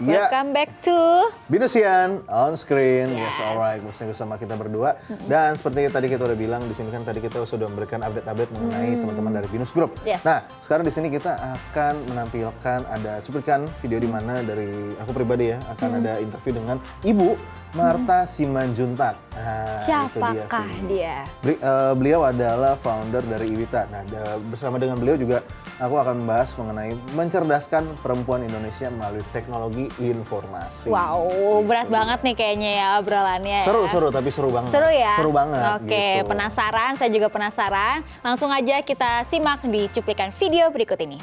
Ya, Welcome back to Binusian on screen. Yes. Yes, alright. Bersama kita berdua. Dan seperti tadi kita udah bilang, di sini kan tadi kita sudah memberikan update-update mengenai teman-teman dari Binus Group. Yes. Nah, sekarang di sini kita akan menampilkan ada cuplikan video di mana dari aku pribadi ya akan ada interview dengan Ibu Marta Simanjuntak. Nah, siapakah dia? Beliau adalah founder dari Iwita. Nah, bersama dengan beliau juga aku akan membahas mengenai mencerdaskan perempuan Indonesia melalui teknologi informasi. Wow, Gitu. berat banget nih kayaknya ya obrolannya. Seru tapi seru banget. Seru ya? Seru banget. Oke, gitu. penasaran? Saya juga penasaran. Langsung aja kita simak di cuplikan video berikut ini.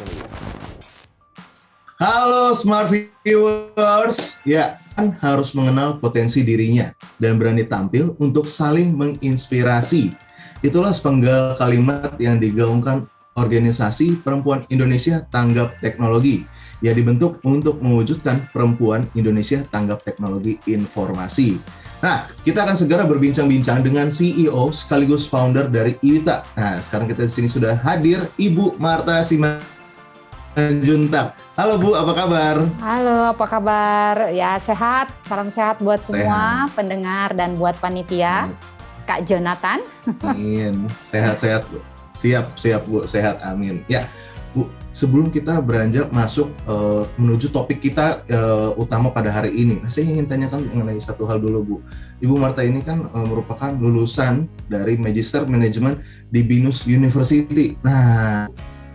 Halo Smart Viewers, ya kan harus mengenal potensi dirinya dan berani tampil untuk saling menginspirasi. Itulah sepenggal kalimat yang digaungkan organisasi Perempuan Indonesia Tanggap Teknologi yang dibentuk untuk mewujudkan Perempuan Indonesia Tanggap Teknologi Informasi. Nah, kita akan segera berbincang-bincang dengan CEO sekaligus founder dari Iwita. Nah, sekarang kita di sini sudah hadir Ibu Marta Simanjuntak. Halo Bu, apa kabar? Halo, apa kabar? Ya sehat, salam sehat buat semua pendengar dan buat panitia. Kak Jonathan. Amin, sehat-sehat Bu. Siap Bu, sehat, amin. Ya Bu, sebelum kita beranjak masuk menuju topik kita utama pada hari ini, saya ingin tanyakan mengenai satu hal dulu Bu. Ibu Marta ini kan merupakan lulusan dari Magister Manajemen di Binus University. Nah,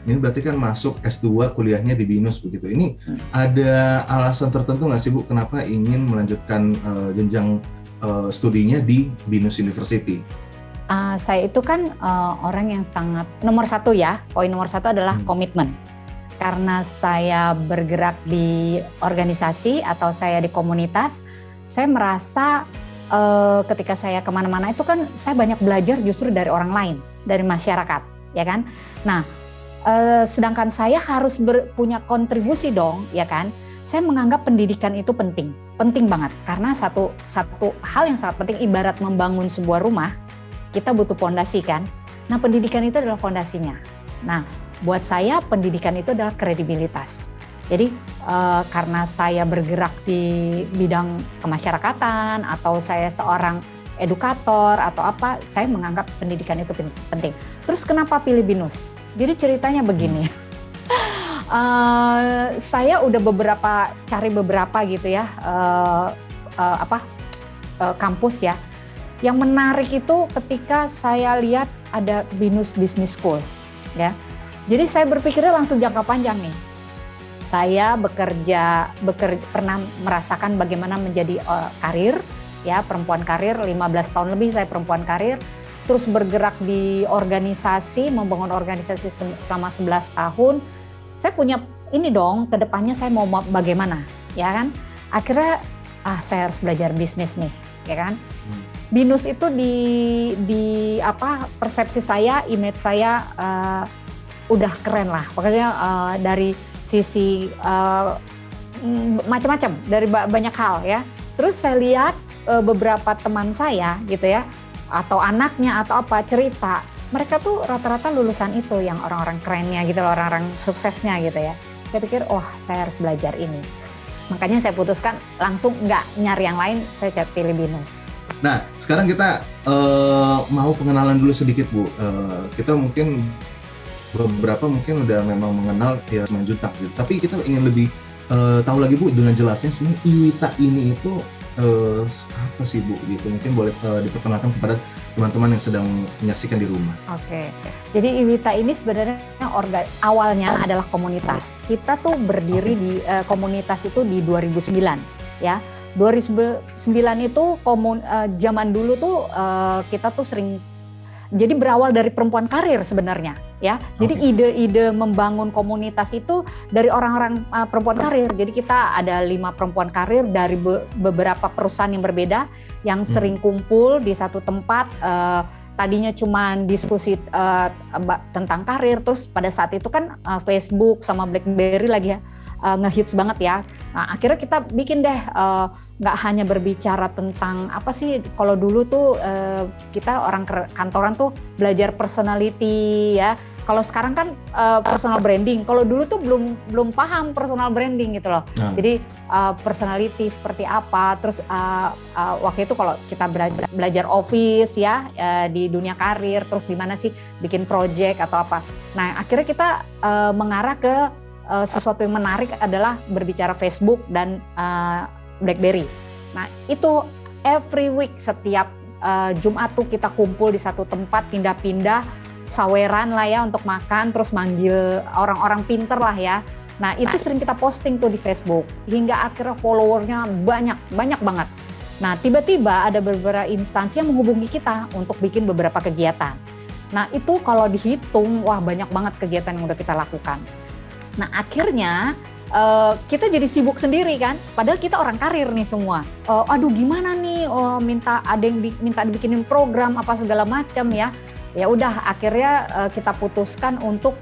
ini berarti kan masuk S2 kuliahnya di Binus begitu. Ini ada alasan tertentu nggak sih Bu kenapa ingin melanjutkan jenjang studinya di Binus University? Saya itu kan orang yang sangat nomor satu ya. Poin nomor satu adalah komitmen. Karena saya bergerak di organisasi atau saya di komunitas, saya merasa ketika saya kemana-mana itu kan saya banyak belajar justru dari orang lain, dari masyarakat, ya kan. Nah, sedangkan saya harus punya kontribusi dong, ya kan. Saya menganggap pendidikan itu penting banget. Karena satu hal yang sangat penting, ibarat membangun sebuah rumah, kita butuh fondasi kan. Nah, pendidikan itu adalah fondasinya. Nah, buat saya pendidikan itu adalah kredibilitas. Jadi karena saya bergerak di bidang kemasyarakatan atau saya seorang edukator atau apa, saya menganggap pendidikan itu penting. Terus kenapa pilih Binus? Jadi ceritanya begini, saya udah cari beberapa gitu ya, kampus ya. Yang menarik itu ketika saya lihat ada Binus Business School, ya. Jadi saya berpikirnya langsung jangka panjang nih. Saya pernah merasakan bagaimana menjadi karir, ya perempuan karir, 15 tahun lebih saya perempuan karir. Terus bergerak di organisasi, membangun organisasi selama 11 tahun. Saya punya ini dong, kedepannya saya mau bagaimana, ya kan? Akhirnya, saya harus belajar bisnis nih, ya kan? Binus itu di persepsi saya, image saya udah keren lah. Pokoknya dari sisi macam-macam, dari banyak hal ya. Terus saya lihat beberapa teman saya gitu ya, atau anaknya atau apa cerita, mereka tuh rata-rata lulusan itu yang orang-orang kerennya gitu, orang-orang suksesnya gitu ya. Saya pikir, saya harus belajar ini. Makanya saya putuskan langsung nggak nyari yang lain, saya pilih Binus. Nah, sekarang kita mau pengenalan dulu sedikit Bu. Kita mungkin beberapa mungkin udah memang mengenal ya Simanjuntak gitu. Tapi kita ingin lebih tahu lagi Bu dengan jelasnya sebenarnya Iwita ini itu apa sih Bu gitu, mungkin boleh diperkenalkan kepada teman-teman yang sedang menyaksikan di rumah. Oke. Jadi Iwita ini sebenarnya awalnya adalah komunitas. Kita tuh berdiri di komunitas itu di 2009 ya. 2009 itu zaman dulu tuh kita tuh sering, jadi berawal dari perempuan karir sebenarnya ya. Jadi ide-ide membangun komunitas itu dari orang-orang perempuan karir. Jadi kita ada 5 perempuan karir dari beberapa perusahaan yang berbeda yang sering kumpul di satu tempat. Tadinya cuma diskusi tentang karir, terus pada saat itu kan Facebook sama BlackBerry lagi ya ngehits banget ya. Nah, akhirnya kita bikin deh nggak hanya berbicara tentang apa sih, kalau dulu tuh kita orang kantoran tuh belajar personality ya, Kalau sekarang kan personal branding, kalau dulu tuh belum paham personal branding gitu loh. Jadi personality seperti apa, terus waktu itu kalau kita belajar office ya di dunia karir, terus gimana sih bikin project atau apa. Nah akhirnya kita mengarah ke sesuatu yang menarik adalah berbicara Facebook dan BlackBerry. Nah itu every week setiap Jumat tuh kita kumpul di satu tempat, pindah-pindah, saweran lah ya untuk makan, terus manggil orang-orang pinter lah ya. Nah itu sering kita posting tuh di Facebook, hingga akhirnya followernya banyak banget. Nah tiba-tiba ada beberapa instansi yang menghubungi kita untuk bikin beberapa kegiatan. Nah itu kalau dihitung, wah banyak banget kegiatan yang udah kita lakukan. Nah akhirnya kita jadi sibuk sendiri kan, padahal kita orang karir nih semua. Aduh gimana nih, ada yang minta dibikinin program apa segala macam ya. Ya udah akhirnya kita putuskan untuk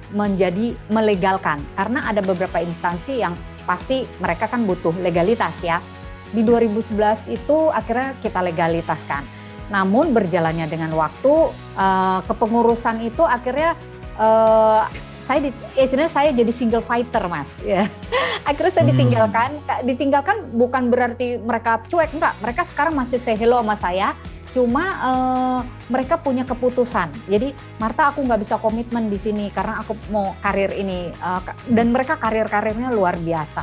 melegalkan, karena ada beberapa instansi yang pasti mereka kan butuh legalitas ya. Di 2011 itu akhirnya kita legalitaskan. Namun berjalannya dengan waktu, kepengurusan itu akhirnya saya jadi single fighter mas ya. Akhirnya saya ditinggalkan bukan berarti mereka cuek, enggak, mereka sekarang masih say hello sama saya. Cuma mereka punya keputusan. Jadi Martha aku nggak bisa komitmen di sini karena aku mau karir ini. Dan mereka karirnya luar biasa.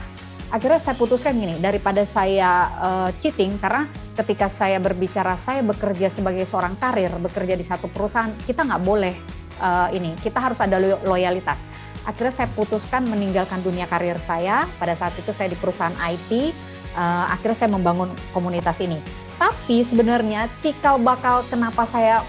Akhirnya saya putuskan gini, daripada saya cheating, karena ketika saya berbicara saya bekerja sebagai seorang karir, bekerja di satu perusahaan, kita nggak boleh kita harus ada loyalitas. Akhirnya saya putuskan meninggalkan dunia karir saya. Pada saat itu saya di perusahaan IT. Akhirnya saya membangun komunitas ini. Tapi sebenarnya cikal bakal kenapa saya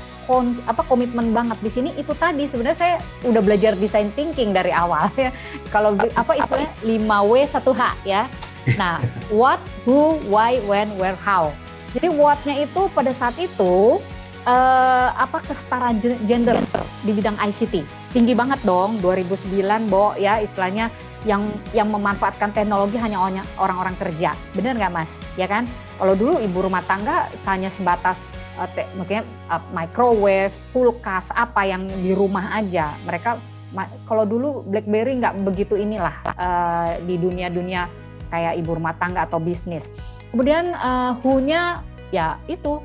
komitmen banget di sini itu tadi, sebenarnya saya udah belajar design thinking dari awal ya. Kalau istilahnya 5W 1H ya. Nah, what, who, why, when, where, how. Jadi what-nya itu pada saat itu kesetaraan gender di bidang ICT. Tinggi banget dong 2009 Bo ya, istilahnya yang memanfaatkan teknologi hanya orang-orang kerja. Benar nggak Mas? Ya kan? Kalau dulu ibu rumah tangga hanya sebatas mungkin microwave, kulkas, apa yang di rumah aja. Mereka kalau dulu BlackBerry nggak begitu di dunia kayak ibu rumah tangga atau bisnis. Kemudian who-nya ya itu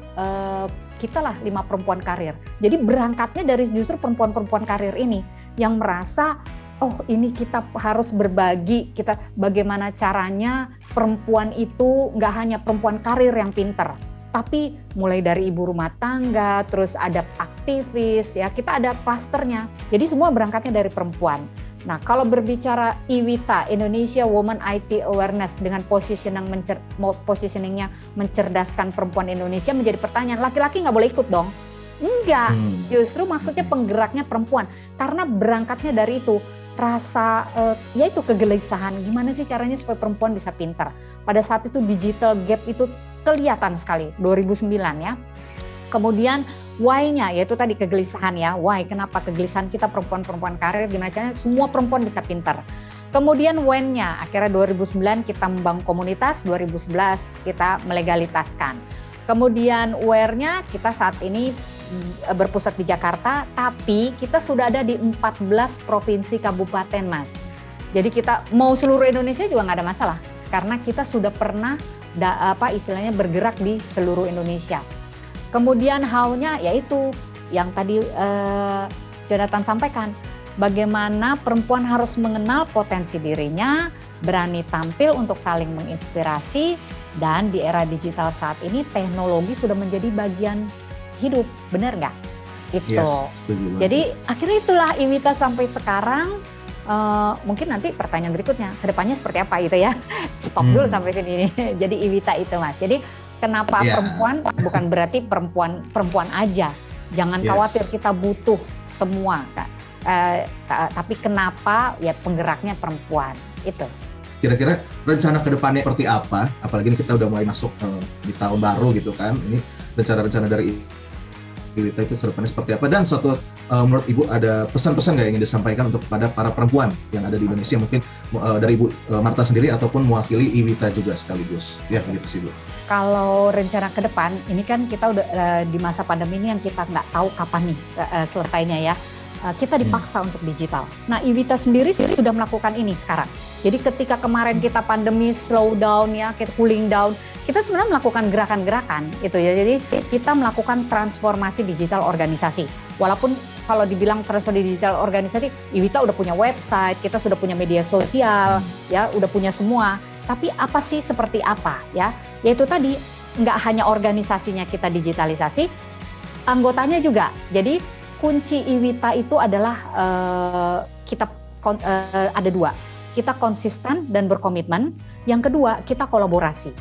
kita lah 5 perempuan karir. Jadi berangkatnya dari justru perempuan-perempuan karir ini yang merasa oh ini kita harus berbagi, kita bagaimana caranya perempuan itu nggak hanya perempuan karir yang pinter, tapi mulai dari ibu rumah tangga, terus ada aktivis, ya kita ada klasternya. Jadi semua berangkatnya dari perempuan. Nah kalau berbicara IWITA, Indonesia Women IT Awareness dengan positioningnya mencerdaskan perempuan Indonesia, menjadi pertanyaan, laki-laki nggak boleh ikut dong? Enggak, justru maksudnya penggeraknya perempuan, karena berangkatnya dari itu. Rasa yaitu kegelisahan, gimana sih caranya supaya perempuan bisa pintar. Pada saat itu digital gap itu kelihatan sekali 2009 ya. Kemudian why-nya yaitu tadi kegelisahan ya. Why, kenapa kegelisahan kita perempuan-perempuan karir, gimana caranya semua perempuan bisa pintar. Kemudian when-nya akhirnya 2009 kita membangun komunitas, 2011 kita melegalitaskan. Kemudian where-nya kita saat ini berpusat di Jakarta, tapi kita sudah ada di 14 provinsi kabupaten Mas. Jadi kita mau seluruh Indonesia juga nggak ada masalah, karena kita sudah pernah istilahnya bergerak di seluruh Indonesia. Kemudian how-nya yaitu yang tadi Jonathan sampaikan, bagaimana perempuan harus mengenal potensi dirinya, berani tampil untuk saling menginspirasi, dan di era digital saat ini teknologi sudah menjadi bagian hidup, benar nggak? Itu. Yes, jadi akhirnya itulah IWITA sampai sekarang. Mungkin nanti pertanyaan berikutnya, kedepannya seperti apa gitu ya? Stop dulu sampai sini. Jadi IWITA itu Mas. Jadi kenapa perempuan? Bukan berarti perempuan aja. Jangan khawatir, kita butuh semua. Tapi kenapa? Ya penggeraknya perempuan itu. Kira-kira rencana kedepannya seperti apa? Apalagi ini kita udah mulai masuk di tahun baru gitu kan. Ini rencana-rencana dari IWITA itu kedepannya seperti apa, dan menurut Ibu ada pesan-pesan nggak yang ingin disampaikan untuk kepada para perempuan yang ada di Indonesia, mungkin dari Ibu Martha sendiri ataupun mewakili IWITA juga sekaligus, ya begitu sih Bu. Kalau rencana ke depan, ini kan kita udah di masa pandemi ini yang kita nggak tahu kapan nih selesainya ya. kita dipaksa untuk digital. Nah, Iwita sendiri sudah melakukan ini sekarang. Jadi ketika kemarin kita pandemi slow down ya, kita cooling down, kita sebenarnya melakukan gerakan-gerakan itu ya. Jadi kita melakukan transformasi digital organisasi. Walaupun kalau dibilang transformasi digital organisasi, Iwita udah punya website, kita sudah punya media sosial, ya udah punya semua. Tapi apa sih seperti apa ya? Yaitu tadi nggak hanya organisasinya kita digitalisasi, anggotanya juga. Jadi kunci Iwita itu adalah kita ada dua. Kita konsisten dan berkomitmen. Yang kedua, kita kolaborasi.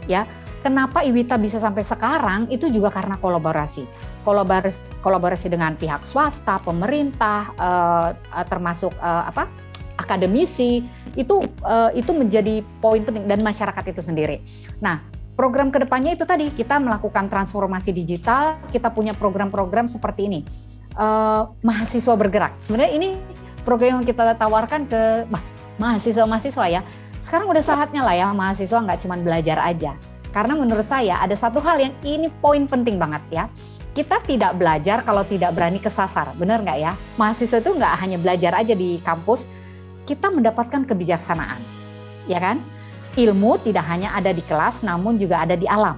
Ya, kenapa Iwita bisa sampai sekarang itu juga karena kolaborasi. Kolaborasi dengan pihak swasta, pemerintah, termasuk akademisi. Itu menjadi poin penting dan masyarakat itu sendiri. Nah, program kedepannya itu tadi kita melakukan transformasi digital. Kita punya program-program seperti ini. Mahasiswa bergerak. Sebenarnya ini program yang kita tawarkan ke mahasiswa-mahasiswa ya. Sekarang udah saatnya lah ya mahasiswa nggak cuma belajar aja. Karena menurut saya ada satu hal yang ini poin penting banget ya. Kita tidak belajar kalau tidak berani kesasar, benar nggak ya? Mahasiswa itu nggak hanya belajar aja di kampus, kita mendapatkan kebijaksanaan, ya kan? Ilmu tidak hanya ada di kelas, namun juga ada di alam.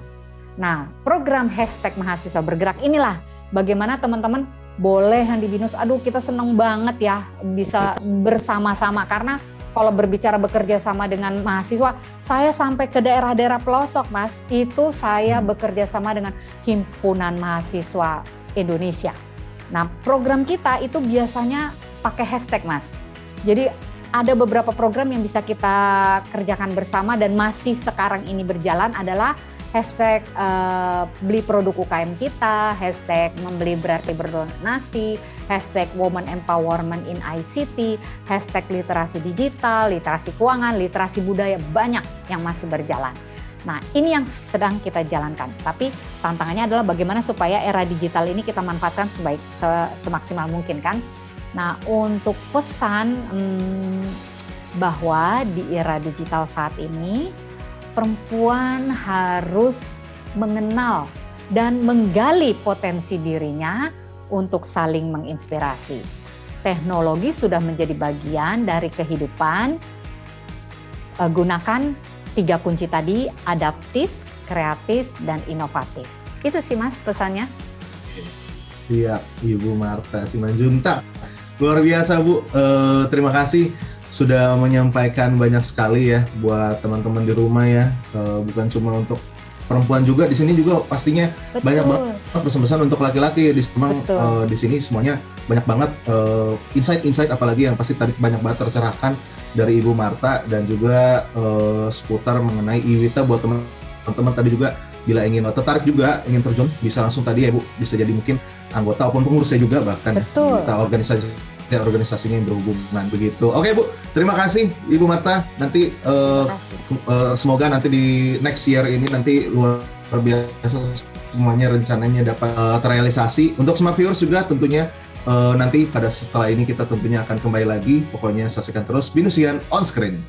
Nah, program #mahasiswa bergerak inilah bagaimana teman-teman boleh yang di BINUS, aduh kita seneng banget ya bisa bersama-sama karena kalau berbicara bekerja sama dengan mahasiswa, saya sampai ke daerah-daerah pelosok, Mas. Itu saya bekerja sama dengan Himpunan Mahasiswa Indonesia. Nah, program kita itu biasanya pakai #, Mas. Jadi ada beberapa program yang bisa kita kerjakan bersama dan masih sekarang ini berjalan adalah #beli produk UKM kita, #membeli berarti berdonasi, #woman empowerment in ICT, #literasi digital, literasi keuangan, literasi budaya, banyak yang masih berjalan. Nah, ini yang sedang kita jalankan. Tapi tantangannya adalah bagaimana supaya era digital ini kita manfaatkan semaksimal mungkin kan. Nah, untuk pesan bahwa di era digital saat ini perempuan harus mengenal dan menggali potensi dirinya untuk saling menginspirasi. Teknologi sudah menjadi bagian dari kehidupan. Gunakan 3 kunci tadi, adaptif, kreatif, dan inovatif. Itu sih Mas pesannya. Iya, Ibu Marta Simanjuntak. Luar biasa Bu, terima kasih sudah menyampaikan banyak sekali ya buat teman-teman di rumah ya, bukan cuma untuk perempuan juga, di sini juga pastinya Betul. banyak banget pesan-pesan untuk laki-laki. Memang di sini semuanya banyak banget insight-insight, apalagi yang pasti tadi banyak banget tercerahkan dari Ibu Marta dan juga seputar mengenai Iwita. Buat teman-teman tadi juga bila ingin tertarik juga ingin terjun bisa langsung tadi ya Bu, bisa jadi mungkin anggota ataupun pengurusnya juga bahkan kita organisasinya yang berhubungan begitu. Oke Bu, terima kasih Ibu Marta. Nanti semoga nanti di next year ini nanti luar biasa semuanya rencananya dapat terrealisasi. Untuk Smart Viewers juga tentunya nanti pada setelah ini kita tentunya akan kembali lagi. Pokoknya saksikan terus Binusian on Screen.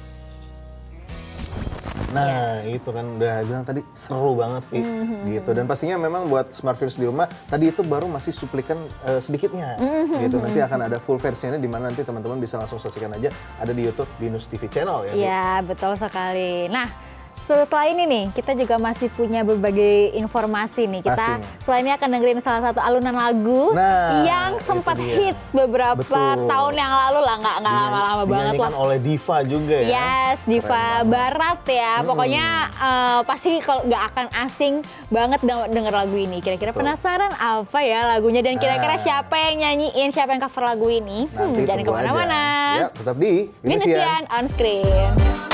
Nah, itu kan udah bilang tadi seru banget, Vi. Gitu. Dan pastinya memang buat Smart Viewers di rumah, tadi itu baru masih cuplikan sedikitnya. Gitu. Nanti akan ada full versinya di mana nanti teman-teman bisa langsung saksikan aja, ada di YouTube Binus TV Channel ya. Iya, betul sekali. Nah, setelah ini nih, kita juga masih punya berbagai informasi nih. Kita Pastinya. selain ini akan dengerin salah satu alunan lagu yang sempat hits beberapa tahun yang lalu lah, nggak lama-lama banget lah. Dinyanyikan oleh diva juga ya. Yes, diva barat ya. Pokoknya pasti kalau nggak akan asing banget denger lagu ini. Kira-kira penasaran apa ya lagunya dan kira-kira siapa yang nyanyiin, siapa yang cover lagu ini? Nanti Jangan tunggu kemana-mana. aja. Ya, tetap di Binusian on Screen.